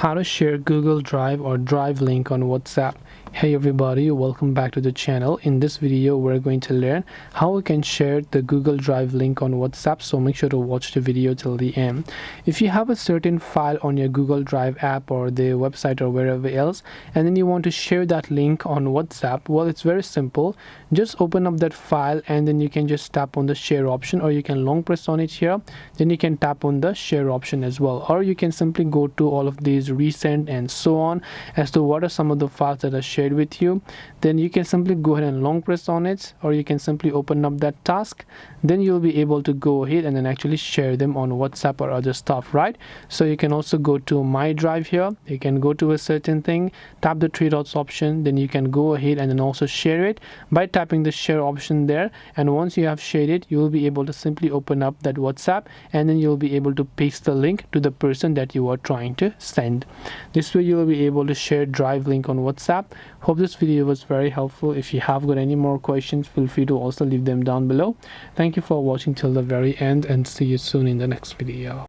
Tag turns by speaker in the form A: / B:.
A: How to share Google Drive or Drive link on WhatsApp. Hey everybody, welcome back to the channel. In this video we're going to learn how we can share the Google Drive link on WhatsApp, so make sure to watch the video till the end. If you have a certain file on your Google Drive app or the website or wherever else, and then you want to share that link on WhatsApp, well, it's very simple. Just open up that file and then you can just tap on the share option, or you can long press on it here, then you can tap on the share option as well, or you can simply go to all of these recent and so on as to what are some of the files that are shared with you. Then you can simply go ahead and long press on it, or you can simply open up that task. Then you'll be able to go ahead and then actually share them on WhatsApp or other stuff, right? So you can also go to My Drive here, you can go to a certain thing, tap the three dots option, then you can go ahead and then also share it by tapping the share option there. And once you have shared it, you will be able to simply open up that WhatsApp, and then you'll be able to paste the link to the person that you are trying to send. This way you will be able to share Drive link on WhatsApp. Hope this video was very helpful. If you have got any more questions, feel free to also leave them down below. Thank you for watching till the very end, and see you soon in the next video.